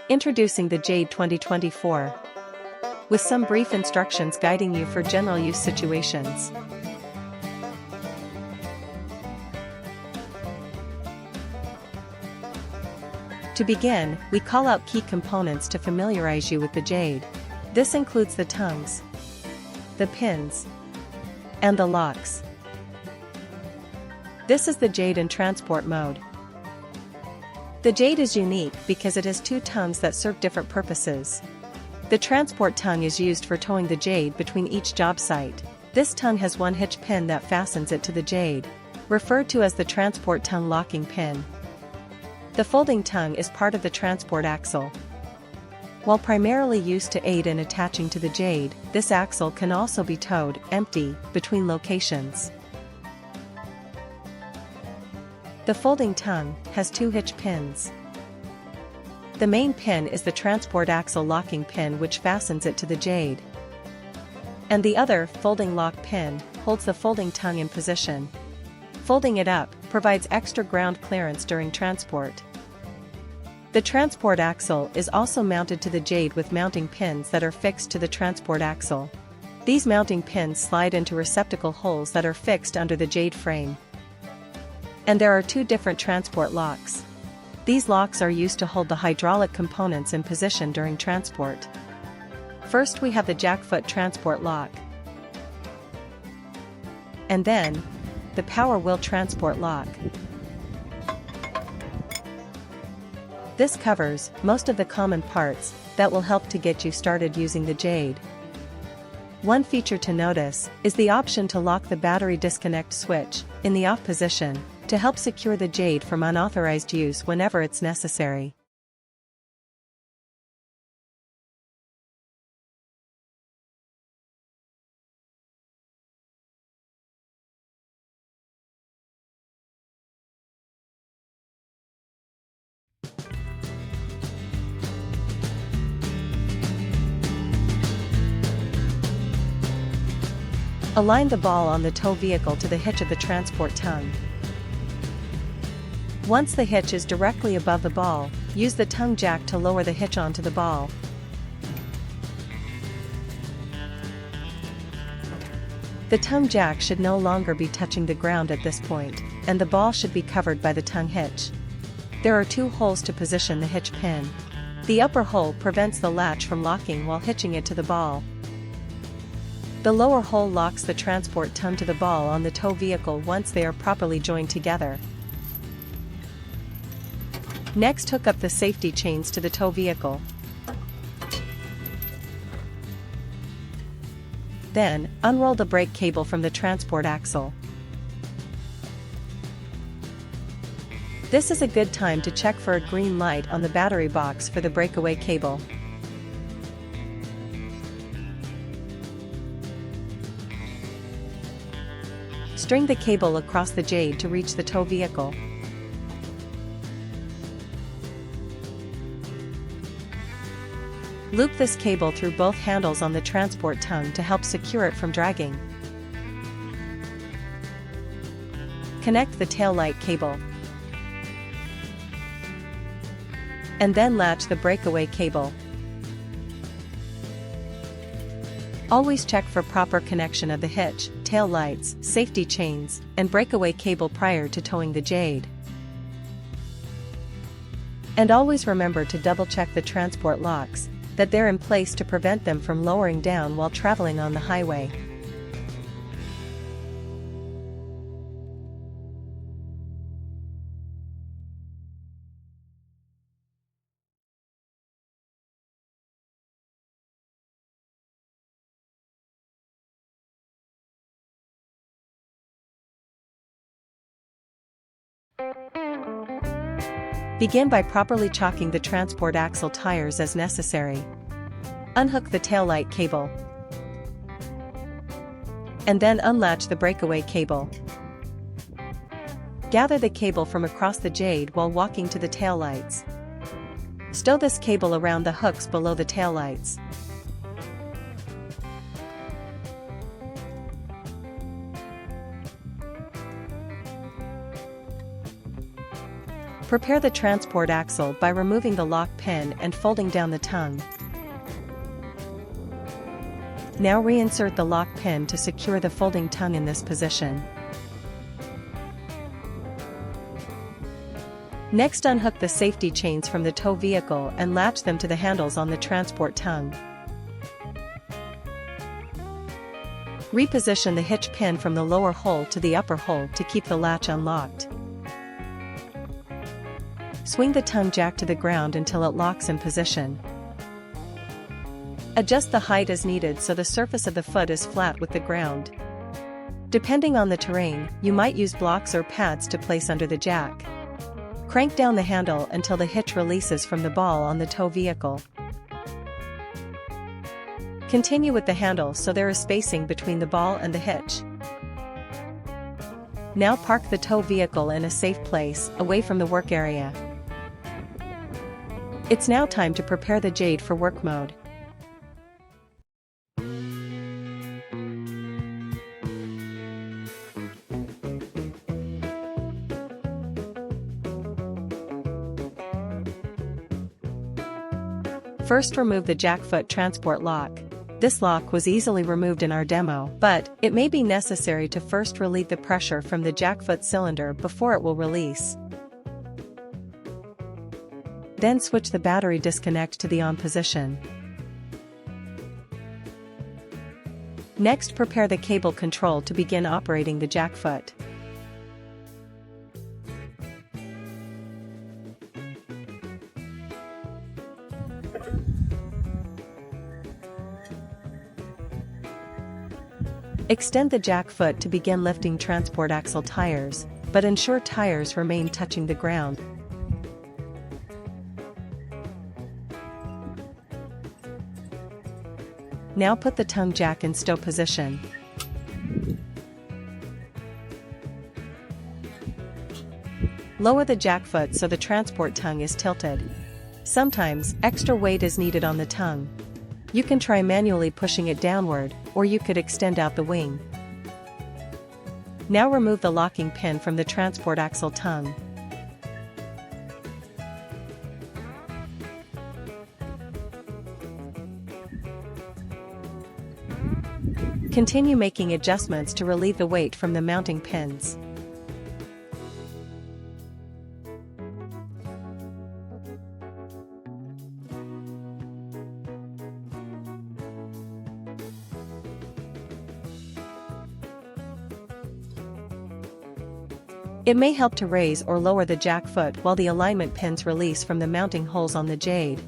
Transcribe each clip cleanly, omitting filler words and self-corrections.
Introducing the Jade 2024. With some brief instructions guiding you for general use situations. To begin, we call out key components to familiarize you with the Jade. This includes the tongues, the pins, and the locks. This is the Jade in transport mode. The Jade is unique because it has two tongues that serve different purposes. The transport tongue is used for towing the Jade between each job site. This tongue has one hitch pin that fastens it to the Jade, referred to as the transport tongue locking pin. The folding tongue is part of the transport axle. While primarily used to aid in attaching to the Jade, this axle can also be towed empty between locations. The folding tongue has two hitch pins. The main pin is the transport axle locking pin, which fastens it to the Jade. And the other, folding lock pin, holds the folding tongue in position. Folding it up provides extra ground clearance during transport. The transport axle is also mounted to the Jade with mounting pins that are fixed to the transport axle. These mounting pins slide into receptacle holes that are fixed under the Jade frame. And there are two different transport locks. These locks are used to hold the hydraulic components in position during transport. First we have the jackfoot transport lock. And then, the power wheel transport lock. This covers most of the common parts that will help to get you started using the Jade. One feature to notice is the option to lock the battery disconnect switch in the off position to help secure the Jade from unauthorized use whenever it's necessary. Align the ball on the tow vehicle to the hitch of the transport tongue. Once the hitch is directly above the ball, use the tongue jack to lower the hitch onto the ball. The tongue jack should no longer be touching the ground at this point, and the ball should be covered by the tongue hitch. There are two holes to position the hitch pin. The upper hole prevents the latch from locking while hitching it to the ball. The lower hole locks the transport tongue to the ball on the tow vehicle once they are properly joined together. Next, hook up the safety chains to the tow vehicle. Then, unroll the brake cable from the transport axle. This is a good time to check for a green light on the battery box for the breakaway cable. String the cable across the Jade to reach the tow vehicle. Loop this cable through both handles on the transport tongue to help secure it from dragging. Connect the tail light cable. And then latch the breakaway cable. Always check for proper connection of the hitch, tail lights, safety chains, and breakaway cable prior to towing the Jade. And always remember to double-check the transport locks, that they're in place to prevent them from lowering down while traveling on the highway. Begin by properly chocking the transport axle tires as necessary. Unhook the taillight cable. And then unlatch the breakaway cable. Gather the cable from across the Jade while walking to the taillights. Stow this cable around the hooks below the taillights. Prepare the transport axle by removing the lock pin and folding down the tongue. Now reinsert the lock pin to secure the folding tongue in this position. Next, unhook the safety chains from the tow vehicle and latch them to the handles on the transport tongue. Reposition the hitch pin from the lower hole to the upper hole to keep the latch unlocked. Swing the tongue jack to the ground until it locks in position. Adjust the height as needed so the surface of the foot is flat with the ground. Depending on the terrain, you might use blocks or pads to place under the jack. Crank down the handle until the hitch releases from the ball on the tow vehicle. Continue with the handle so there is spacing between the ball and the hitch. Now park the tow vehicle in a safe place, away from the work area. It's now time to prepare the Jade for work mode. First, remove the jackfoot transport lock. This lock was easily removed in our demo, but it may be necessary to first relieve the pressure from the jackfoot cylinder before it will release. Then switch the battery disconnect to the on position. Next, prepare the cable control to begin operating the jackfoot. Extend the jackfoot to begin lifting transport axle tires, but ensure tires remain touching the ground. Now put the tongue jack in stow position. Lower the jackfoot so the transport tongue is tilted. Sometimes, extra weight is needed on the tongue. You can try manually pushing it downward, or you could extend out the wing. Now remove the locking pin from the transport axle tongue. Continue making adjustments to relieve the weight from the mounting pins. It may help to raise or lower the jackfoot while the alignment pins release from the mounting holes on the Jade.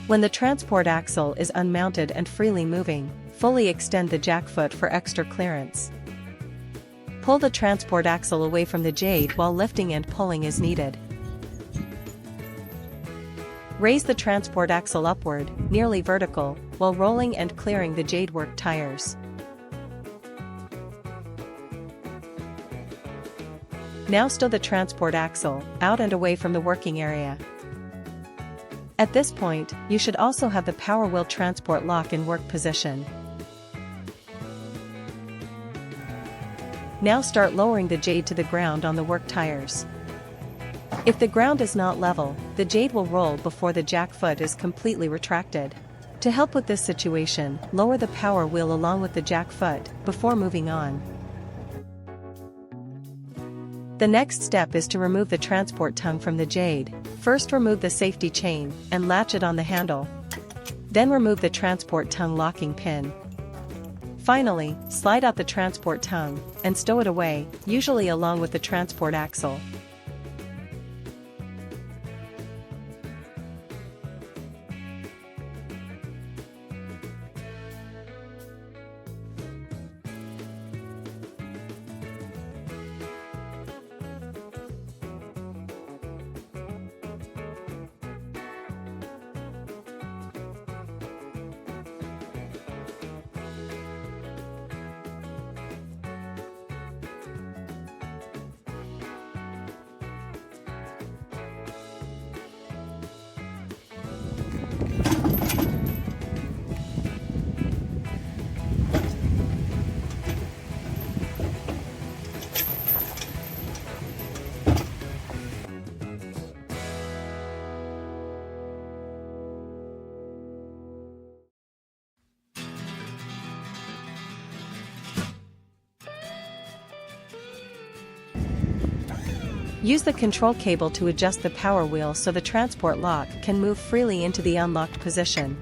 When the transport axle is unmounted and freely moving, fully extend the jackfoot for extra clearance. Pull the transport axle away from the Jade while lifting and pulling as needed. Raise the transport axle upward, nearly vertical, while rolling and clearing the Jade work tires. Now stow the transport axle out and away from the working area. At this point, you should also have the power wheel transport lock in work position. Now start lowering the Jade to the ground on the work tires. If the ground is not level, the Jade will roll before the jackfoot is completely retracted. To help with this situation, lower the power wheel along with the jackfoot before moving on. The next step is to remove the transport tongue from the Jade. First, remove the safety chain and latch it on the handle. Then remove the transport tongue locking pin. Finally, slide out the transport tongue and stow it away, usually along with the transport axle. Use the control cable to adjust the power wheel so the transport lock can move freely into the unlocked position.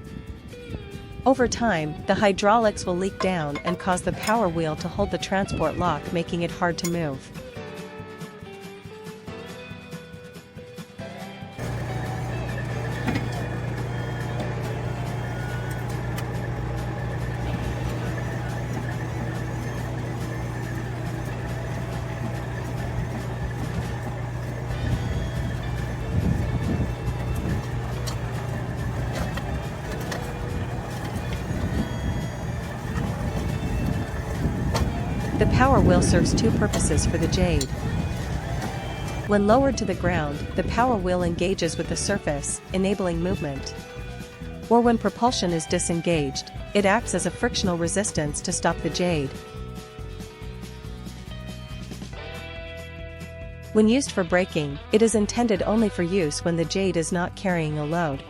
Over time, the hydraulics will leak down and cause the power wheel to hold the transport lock, making it hard to move. The power wheel serves two purposes for the Jade. When lowered to the ground, the power wheel engages with the surface, enabling movement. Or when propulsion is disengaged, it acts as a frictional resistance to stop the Jade. When used for braking, it is intended only for use when the Jade is not carrying a load.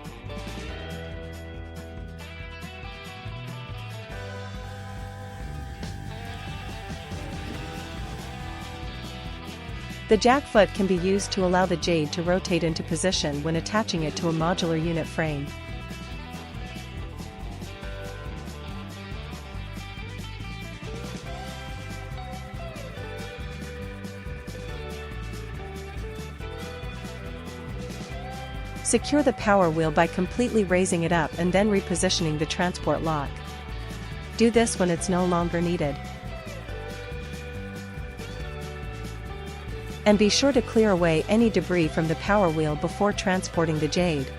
The jack foot can be used to allow the Jade to rotate into position when attaching it to a modular unit frame. Secure the power wheel by completely raising it up and then repositioning the transport lock. Do this when it's no longer needed. And be sure to clear away any debris from the power wheel before transporting the Jade.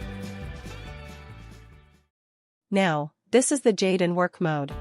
Now, this is the Jade in work mode.